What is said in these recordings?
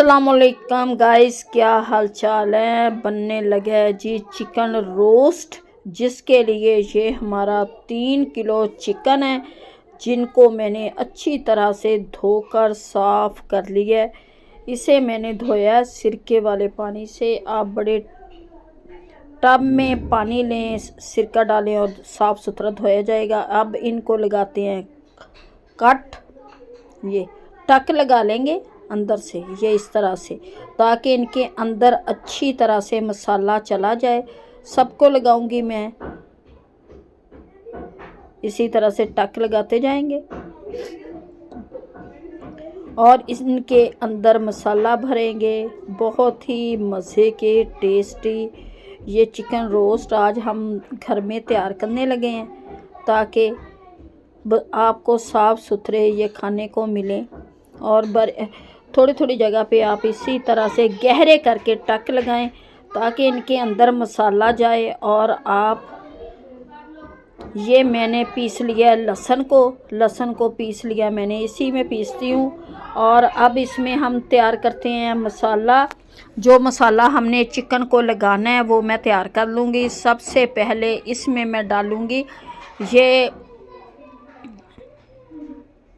अस्सलामुअलैकुम गाइस, क्या हाल चाल है। बनने लगा है जी चिकन रोस्ट, जिसके लिए ये हमारा 3 किलो चिकन है, जिनको मैंने अच्छी तरह से धोकर साफ़ कर लिया है। इसे मैंने धोया सिरके वाले पानी से। आप बड़े टब में पानी लें, सिरका डालें और साफ़ सुथरा धोया जाएगा। अब इनको लगाते हैं कट, ये टक लगा लेंगे अंदर से, ये इस तरह से, ताकि इनके अंदर अच्छी तरह से मसाला चला जाए। सबको लगाऊंगी मैं, इसी तरह से टक लगाते जाएंगे और इनके अंदर मसाला भरेंगे। बहुत ही मज़े के टेस्टी ये चिकन रोस्ट आज हम घर में तैयार करने लगे हैं, ताकि आपको साफ़ सुथरे ये खाने को मिले। और थोड़ी थोड़ी जगह पे आप इसी तरह से गहरे करके टक लगाएं, ताकि इनके अंदर मसाला जाए। और आप ये मैंने पीस लिया लहसुन को पीस लिया मैंने, इसी में पीसती हूँ। और अब इसमें हम तैयार करते हैं मसाला। जो मसाला हमने चिकन को लगाना है वो मैं तैयार कर लूँगी। सबसे पहले इसमें मैं डालूँगी ये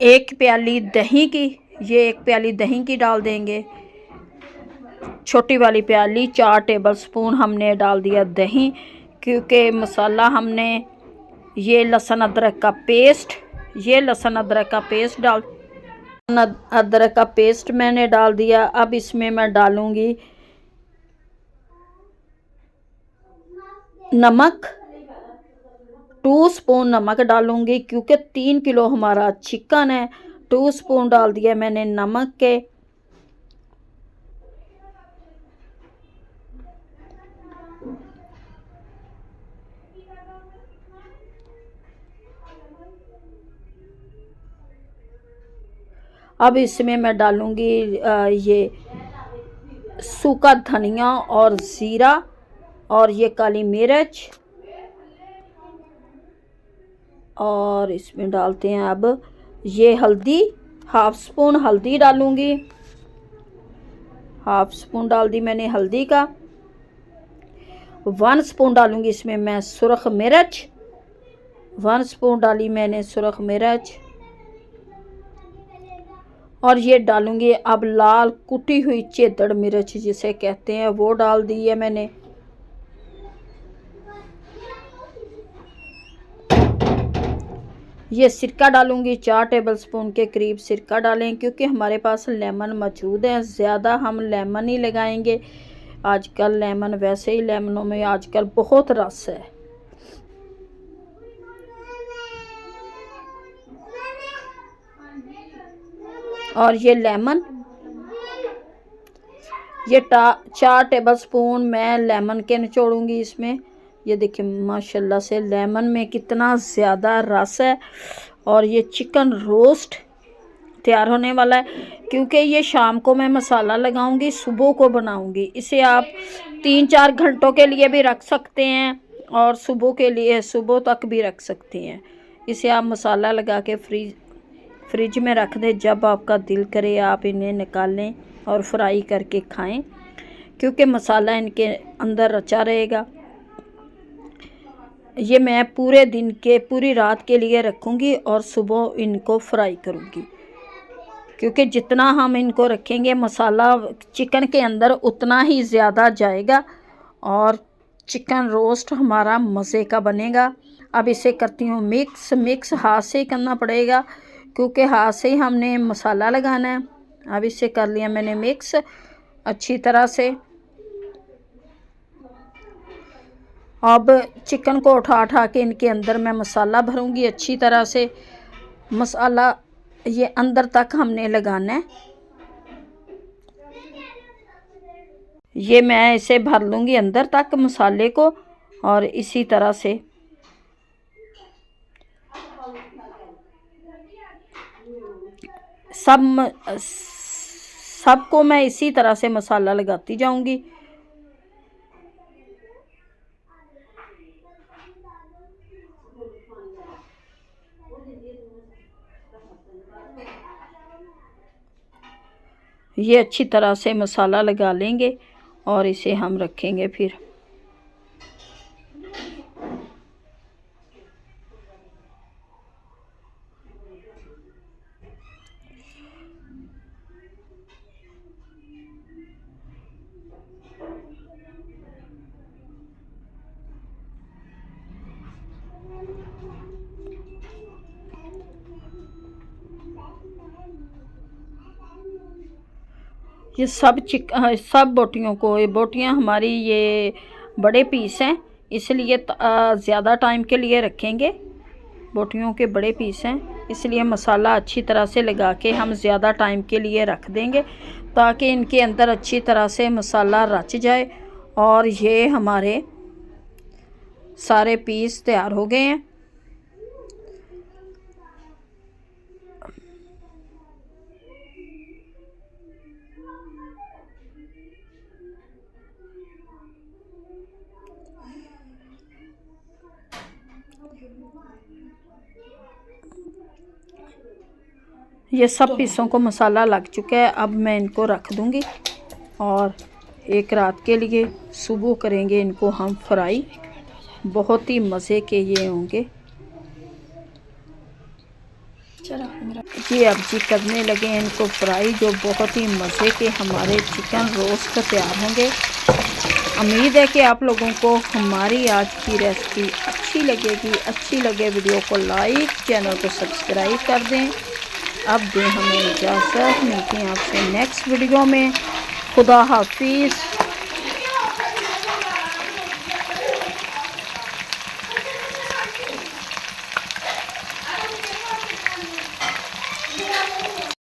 1 प्याली दही की, ये 1 प्याली दही की डाल देंगे। छोटी वाली प्याली 4 टेबल स्पून हमने डाल दिया दही, क्योंकि मसाला हमने ये लहसुन अदरक का पेस्ट अदरक का पेस्ट मैंने डाल दिया। अब इसमें मैं डालूंगी नमक, 2 स्पून नमक डालूंगी, क्योंकि 3 किलो हमारा चिकन है। 2 स्पून डाल दिया मैंने नमक के। अब इसमें मैं डालूंगी ये सूखा धनिया और ज़ीरा और ये काली मिर्च। और इसमें डालते हैं अब ये हल्दी, 1/2 स्पून हल्दी डालूंगी। 1/2 स्पून डाल दी मैंने हल्दी का। 1 स्पून डालूंगी इसमें मैं सुरख मिर्च, 1 स्पून डाली मैंने सुरख मिर्च। और ये डालूंगी अब लाल कुटी हुई चेदड़ मिर्च जिसे कहते हैं, वो डाल दी है मैंने। ये सिरका डालूंगी, 4 टेबल स्पून के करीब सिरका डालें, क्योंकि हमारे पास लेमन मौजूद है। ज़्यादा हम लेमन ही लगाएंगे। आजकल लेमन, वैसे ही लेमनों में आजकल बहुत रस है। और ये लेमन, ये 4 टेबल स्पून मैं लेमन के निचोड़ूंगी इसमें। ये देखिए माशाल्लाह से लेमन में कितना ज़्यादा रस है। और ये चिकन रोस्ट तैयार होने वाला है, क्योंकि ये शाम को मैं मसाला लगाऊंगी, सुबह को बनाऊंगी। इसे आप 3-4 घंटों के लिए भी रख सकते हैं और सुबह तक भी रख सकते हैं। इसे आप मसाला लगा के फ्रिज में रख दें। जब आपका दिल करे आप इन्हें निकालें और फ्राई करके खाएं, क्योंकि मसाला इनके अंदर रचा रहेगा। ये मैं पूरी रात के लिए रखूँगी और सुबह इनको फ्राई करूँगी, क्योंकि जितना हम इनको रखेंगे मसाला चिकन के अंदर उतना ही ज़्यादा जाएगा और चिकन रोस्ट हमारा मज़े का बनेगा। अब इसे करती हूँ मिक्स हाथ से ही करना पड़ेगा, क्योंकि हाथ से ही हमने मसाला लगाना है। अब इसे कर लिया मैंने मिक्स अच्छी तरह से। अब चिकन को उठा के इनके अंदर मैं मसाला भरूंगी अच्छी तरह से। मसाला ये अंदर तक हमने लगाना है। ये मैं इसे भर लूँगी अंदर तक मसाले को, और इसी तरह से सबको मैं इसी तरह से मसाला लगाती जाऊंगी। ये अच्छी तरह से मसाला लगा लेंगे और इसे हम रखेंगे फिर। ये सब बोटियों को, ये बोटियाँ हमारी ये बड़े पीस हैं, इसलिए ज़्यादा टाइम के लिए रखेंगे। बोटियों के बड़े पीस हैं, इसलिए मसाला अच्छी तरह से लगा के हम ज़्यादा टाइम के लिए रख देंगे ताकि इनके अंदर अच्छी तरह से मसाला रच जाए। और ये हमारे सारे पीस तैयार हो गए हैं। ये सब पीसों को मसाला लग चुका है। अब मैं इनको रख दूंगी और एक रात के लिए सुबह करेंगे इनको हम फ्राई। बहुत ही मज़े के ये होंगे। ये अब जी करने लगे हैं इनको फ्राई, जो बहुत ही मज़े के हमारे चिकन रोस्ट तैयार होंगे। उम्मीद है कि आप लोगों को हमारी आज की रेसिपी अच्छी लगेगी। अच्छी लगे वीडियो को लाइक, चैनल को सब्सक्राइब कर दें। अब दें हमें इजाज़त, मिलते हैं आपसे नेक्स्ट वीडियो में। खुदा हाफिज़।